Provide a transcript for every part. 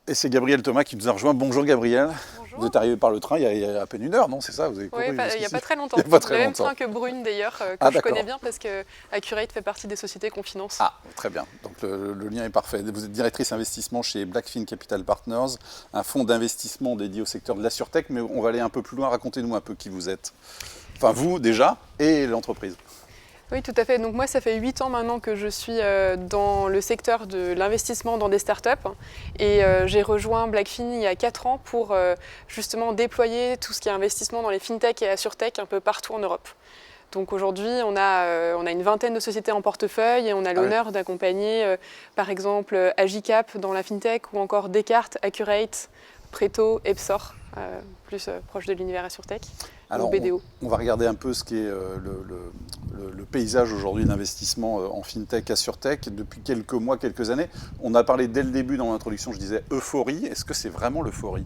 Et c'est Gabriel Thomas qui nous a rejoint. Bonjour Gabriel. Bonjour. Vous êtes arrivé par le train il y a à peine une heure, non? C'est ça? Vous avez couru Oui, il n'y a jusqu'ici? pas très longtemps. Il n'y a pas très Le même longtemps. train que Brune d'ailleurs, que Ah, je connais d'accord. bien parce que Accurate fait partie des sociétés qu'on finance. Ah, très bien. Donc le lien est parfait. Vous êtes directrice investissement chez Blackfin Capital Partners, un fonds d'investissement dédié au secteur de la sûreté, mais on va aller un peu plus loin. Racontez-nous un peu qui vous êtes. Enfin, vous déjà, et l'entreprise. Oui, tout à fait. Donc moi, ça fait 8 ans maintenant que je suis dans le secteur de l'investissement dans des startups. Et j'ai rejoint Blackfin il y a 4 ans pour justement déployer tout ce qui est investissement dans les fintech et la sûreté un peu partout en Europe. Donc aujourd'hui, on a une vingtaine de sociétés en portefeuille et on a l'honneur d'accompagner par exemple Agicap dans la fintech ou encore Descartes, Accurate, Preto, Epsor, plus proche de l'univers AssureTech, ou BDO. On va regarder un peu ce qui est le paysage aujourd'hui d'investissement en fintech, AssureTech. Depuis quelques mois, quelques années, on a parlé dès le début dans l'introduction, je disais euphorie. Est-ce que c'est vraiment l'euphorie?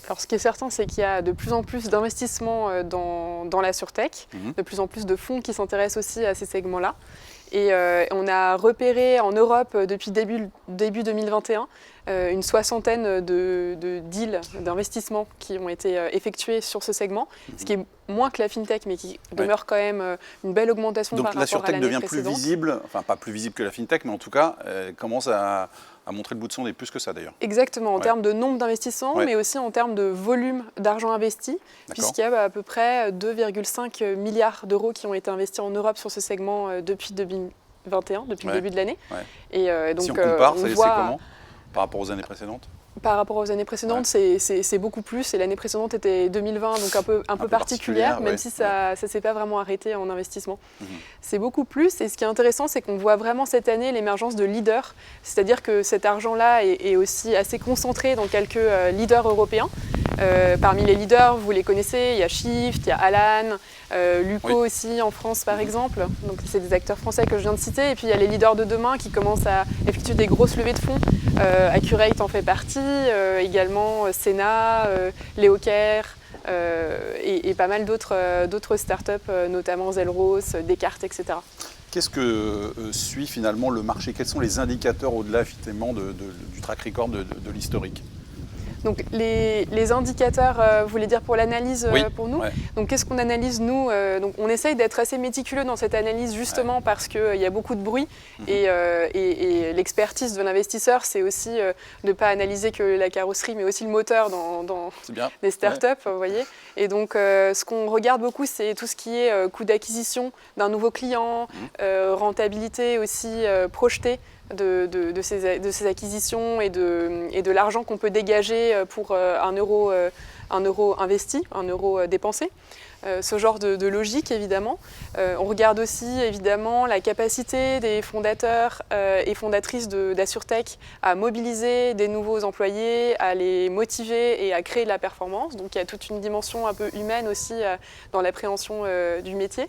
Alors, ce qui est certain, c'est qu'il y a de plus en plus d'investissements dans la sûreté, de plus en plus de fonds qui s'intéressent aussi à ces segments-là. Et on a repéré en Europe depuis début 2021 une soixantaine de deals d'investissement qui ont été effectués sur ce segment, ce qui est moins que la fintech, mais qui demeure quand même une belle augmentation par rapport à l'année précédente. Donc la sûreté devient plus visible, enfin pas plus visible que la fintech, mais en tout cas, elle commence à montrer le bout de son nez, plus que ça d'ailleurs. Exactement, en termes de nombre d'investissements, mais aussi en termes de volume d'argent investi, puisqu'il y a à peu près 2,5 milliards d'euros qui ont été investis en Europe sur ce segment depuis 2021, depuis le début de l'année. Et donc, si on compare, c'est comment par rapport aux années précédentes? Par rapport aux années précédentes, c'est beaucoup plus. Et l'année précédente était 2020, donc un peu particulière, même si ça ne s'est pas vraiment arrêté en investissement. C'est beaucoup plus. Et ce qui est intéressant, c'est qu'on voit vraiment cette année l'émergence de leaders. C'est-à-dire que cet argent-là est aussi assez concentré dans quelques leaders européens. Parmi les leaders, vous les connaissez, il y a Shift, il y a Alan, Luco aussi en France par exemple. Donc c'est des acteurs français que je viens de citer. Et puis il y a les leaders de demain qui commencent à effectuer des grosses levées de fonds. Accurate en fait partie, également Sena, Leocare et pas mal d'autres startups, notamment Zelros, Descartes, etc. Qu'est-ce que suit finalement le marché? Quels sont les indicateurs au-delà effectivement du track record de l'historique? Donc les indicateurs, vous voulez dire pour l'analyse pour nous? Donc qu'est-ce qu'on analyse nous? Donc on essaye d'être assez méticuleux dans cette analyse justement parce qu'il y a beaucoup de bruit et l'expertise de l'investisseur, c'est aussi de ne pas analyser que la carrosserie mais aussi le moteur dans des startups, vous voyez. Et donc ce qu'on regarde beaucoup, c'est tout ce qui est coût d'acquisition d'un nouveau client, rentabilité aussi projetée de ces acquisitions et de l'argent qu'on peut dégager pour un euro investi, un euro dépensé. Ce genre de logique, évidemment. On regarde aussi, évidemment, la capacité des fondateurs et fondatrices d'AssureTech à mobiliser des nouveaux employés, à les motiver et à créer de la performance. Donc il y a toute une dimension un peu humaine aussi dans l'appréhension du métier.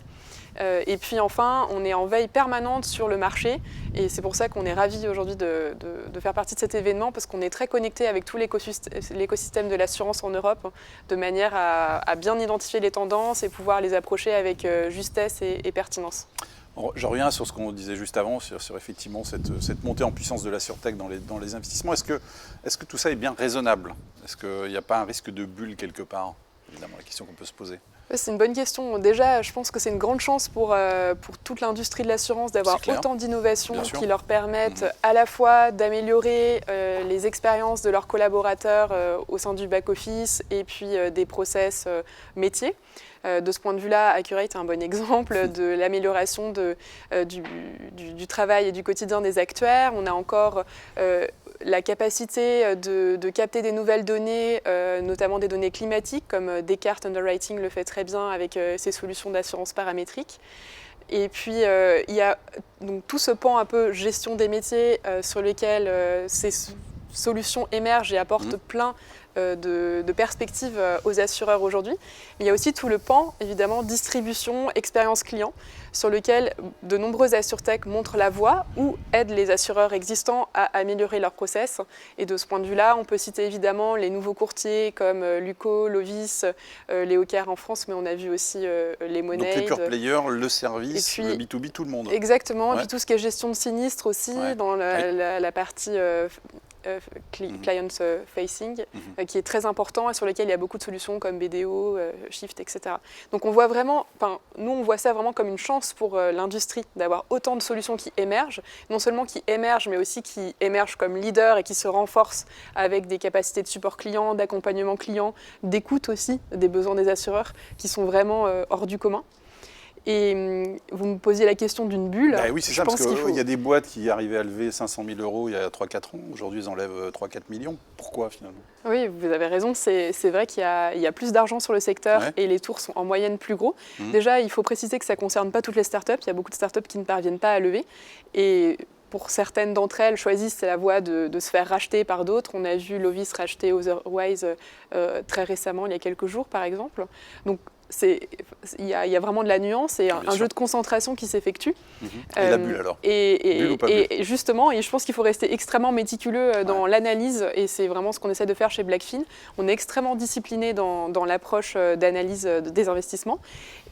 Et puis enfin, on est en veille permanente sur le marché et c'est pour ça qu'on est ravis aujourd'hui de faire partie de cet événement parce qu'on est très connecté avec tout l'écosystème de l'assurance en Europe de manière à bien identifier les tendances et pouvoir les approcher avec justesse et pertinence. Je reviens sur ce qu'on disait juste avant, sur effectivement cette montée en puissance de la sûreté dans les investissements. Est-ce que tout ça est bien raisonnable? Est-ce qu'il n'y a pas un risque de bulle quelque part? Évidemment, la question qu'on peut se poser. C'est une bonne question. Déjà, je pense que c'est une grande chance pour toute l'industrie de l'assurance d'avoir autant d'innovations qui leur permettent à la fois d'améliorer les expériences de leurs collaborateurs au sein du back-office et puis des process métiers. De ce point de vue-là, Accurate est un bon exemple de l'amélioration du travail et du quotidien des actuaires. On a encore la capacité de capter des nouvelles données, notamment des données climatiques, comme Descartes Underwriting le fait très bien avec ses solutions d'assurance paramétrique. Et puis, il y a donc, tout ce pan un peu gestion des métiers sur lequel ces solutions émergent et apportent plein de perspectives aux assureurs aujourd'hui. Il y a aussi tout le pan, évidemment, distribution, expérience client, sur lequel de nombreuses AssureTech montrent la voie ou aident les assureurs existants à améliorer leurs process. Et de ce point de vue-là, on peut citer évidemment les nouveaux courtiers comme Luco, Lovis, Leocare en France, mais on a vu aussi les Moneyd. Donc les pure players, le service, puis, le B2B, tout le monde. Exactement, et puis tout ce qui est gestion de sinistres aussi, dans la partie client facing, qui est très important et sur lequel il y a beaucoup de solutions comme BDO, Shift, etc. Donc on voit vraiment, nous on voit ça vraiment comme une chance pour l'industrie d'avoir autant de solutions qui émergent, non seulement qui émergent, mais aussi qui émergent comme leaders et qui se renforcent avec des capacités de support client, d'accompagnement client, d'écoute aussi des besoins des assureurs qui sont vraiment hors du commun. Et vous me posiez la question d'une bulle. Oui, c'est ça, parce qu'il y a des boîtes qui arrivaient à lever 500 000 € il y a 3-4 ans. Aujourd'hui, ils enlèvent 3-4 millions. Pourquoi, finalement? Oui, vous avez raison. C'est vrai qu'il y a plus d'argent sur le secteur et les tours sont en moyenne plus gros. Déjà, il faut préciser que ça ne concerne pas toutes les startups. Il y a beaucoup de startups qui ne parviennent pas à lever. Et pour certaines d'entre elles, choisissent la voie de se faire racheter par d'autres. On a vu Lovis racheter Otherwise très récemment, il y a quelques jours, par exemple. Donc, il y a vraiment de la nuance et un jeu de concentration qui s'effectue. Et la bulle alors bulle ou pas bulle. Et justement, je pense qu'il faut rester extrêmement méticuleux dans l'analyse et c'est vraiment ce qu'on essaie de faire chez Blackfin. On est extrêmement discipliné dans l'approche d'analyse des investissements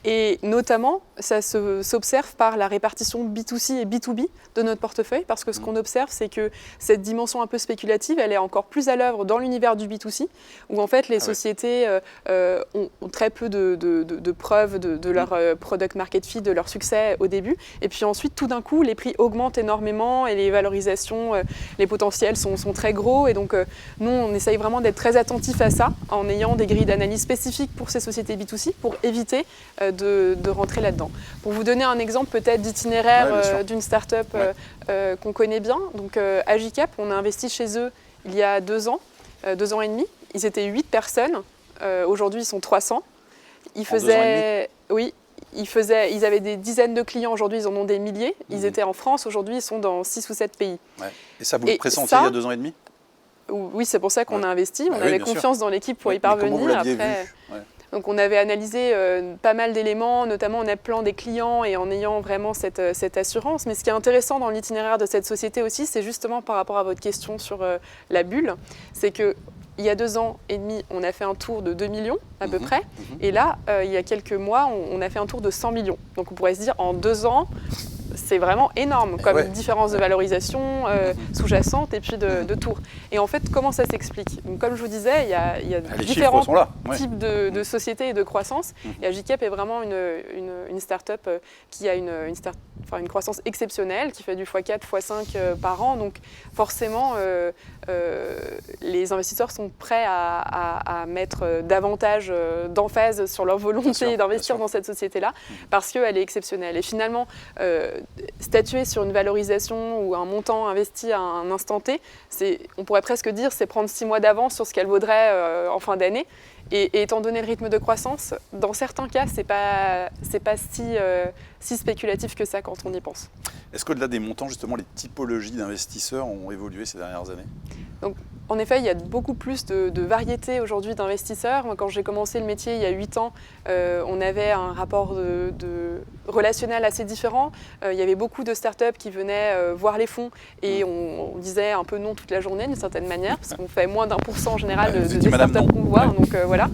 et notamment, ça s'observe par la répartition B2C et B2B de notre portefeuille parce que ce qu'on observe, c'est que cette dimension un peu spéculative, elle est encore plus à l'œuvre dans l'univers du B2C où en fait les sociétés ont très peu de preuves de leur product market fit, de leur succès au début. Et puis ensuite, tout d'un coup, les prix augmentent énormément et les valorisations, les potentiels sont très gros. Et donc, nous, on essaye vraiment d'être très attentifs à ça en ayant des grilles d'analyse spécifiques pour ces sociétés B2C pour éviter de rentrer là-dedans. Pour vous donner un exemple peut-être d'itinéraire d'une start-up qu'on connaît bien, donc Agicap, on a investi chez eux il y a 2 ans, 2 ans et demi. Ils étaient 8 personnes. Aujourd'hui, ils sont 300. Ils avaient des dizaines de clients, aujourd'hui ils en ont des milliers. Ils étaient en France, aujourd'hui ils sont dans 6 ou 7 pays. Et ça, vous le pressentiez il y a 2 ans et demi? Oui, c'est pour ça qu'on a investi. On avait confiance dans l'équipe pour y parvenir. Comment vous l'aviez vu? Donc on avait analysé pas mal d'éléments, notamment en appelant des clients et en ayant vraiment cette assurance. Mais ce qui est intéressant dans l'itinéraire de cette société aussi, c'est justement par rapport à votre question sur la bulle, c'est que il y a 2 ans et demi, on a fait un tour de 2 millions à peu près. Et là, il y a quelques mois, on a fait un tour de 100 millions. Donc on pourrait se dire, en 2 ans, c'est vraiment énorme comme différence de valorisation sous-jacente et puis de tours. Et en fait, comment ça s'explique? Donc, comme je vous disais, il y a différents types de sociétés et de croissance. Et Agicap est vraiment une start-up qui a une croissance exceptionnelle, qui fait du x4, x5 par an. Donc forcément, les investisseurs sont prêts à mettre davantage d'emphase sur leur volonté d'investir dans cette société-là parce qu'elle est exceptionnelle. Et finalement, statuer sur une valorisation ou un montant investi à un instant T, on pourrait presque dire c'est prendre 6 mois d'avance sur ce qu'elle vaudrait en fin d'année. Et étant donné le rythme de croissance, dans certains cas, c'est pas si spéculatif que ça quand on y pense. Est-ce qu'au-delà des montants, justement, les typologies d'investisseurs ont évolué ces dernières années? Donc, en effet, il y a beaucoup plus de variété aujourd'hui d'investisseurs. Moi, quand j'ai commencé le métier il y a 8 ans, on avait un rapport de relationnel assez différent. Il y avait beaucoup de startups qui venaient voir les fonds et on disait un peu non toute la journée d'une certaine manière, parce qu'on fait moins d'1% en général des startups qu'on voit. Donc, voilà.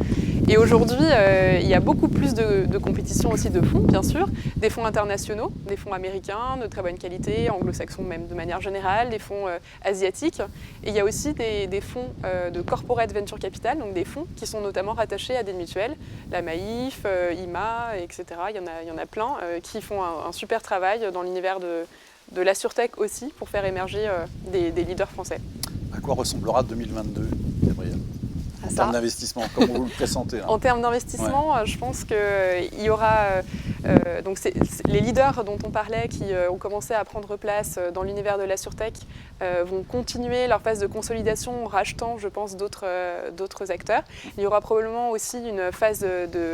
Et aujourd'hui, il y a beaucoup plus de compétition aussi de fonds, bien sûr, des fonds internationaux, des fonds américains de très bonne qualité, anglo-saxons même de manière générale, des fonds asiatiques. Et il y a aussi des fonds de corporate venture capital, donc des fonds qui sont notamment rattachés à des mutuelles, la Maïf, IMA, etc. Il y en a plein qui font un super travail dans l'univers de la surtech aussi pour faire émerger des leaders français. À quoi ressemblera 2022, Gabrielle? En termes d'investissement, comment vous le pressentez là? En termes d'investissement, je pense qu'il y aura donc les leaders dont on parlait qui ont commencé à prendre place dans l'univers de la surtech vont continuer leur phase de consolidation en rachetant, je pense, d'autres acteurs. Il y aura probablement aussi une phase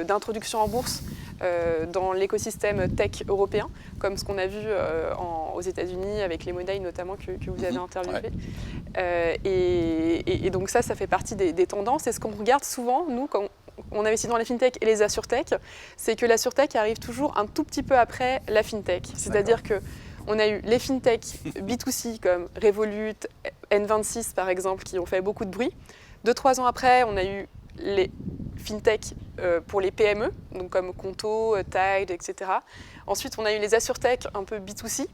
d'introduction en bourse dans l'écosystème tech européen, comme ce qu'on a vu aux États-Unis avec les Monday notamment que vous avez interviewé. Et donc ça fait partie des tendances. Et ce qu'on regarde souvent, nous, quand on investit dans la fintech et les assurtech, c'est que la surtech arrive toujours un tout petit peu après la fintech. C'est-à-dire qu'on a eu les fintech B2C comme Revolut, N26 par exemple, qui ont fait beaucoup de bruit. 2-3 ans après, on a eu les fintech pour les PME, donc comme Conto, Tide, etc. Ensuite, on a eu les assurtech un peu B2C,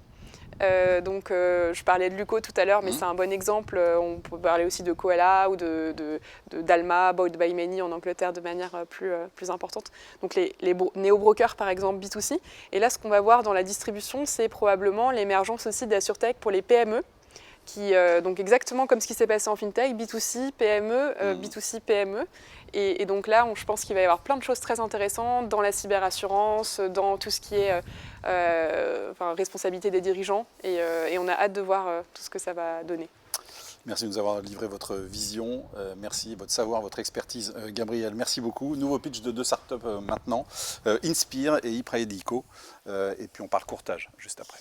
Je parlais de Luco tout à l'heure, mais c'est un bon exemple. On peut parler aussi de Koala ou d'Alma, Bought by Many en Angleterre de manière plus importante. Donc les néo-brokers, par exemple, B2C. Et là, ce qu'on va voir dans la distribution, c'est probablement l'émergence aussi d'AssureTech pour les PME. Donc exactement comme ce qui s'est passé en FinTech, B2C, PME, B2C, PME. Et donc là, je pense qu'il va y avoir plein de choses très intéressantes dans la cyberassurance, dans tout ce qui est responsabilité des dirigeants. Et on a hâte de voir tout ce que ça va donner. Merci de nous avoir livré votre vision, merci, votre savoir, votre expertise. Gabriel, merci beaucoup. Nouveau pitch de 2 startups maintenant, Inspire et ePrideIco. Et puis on parle courtage juste après.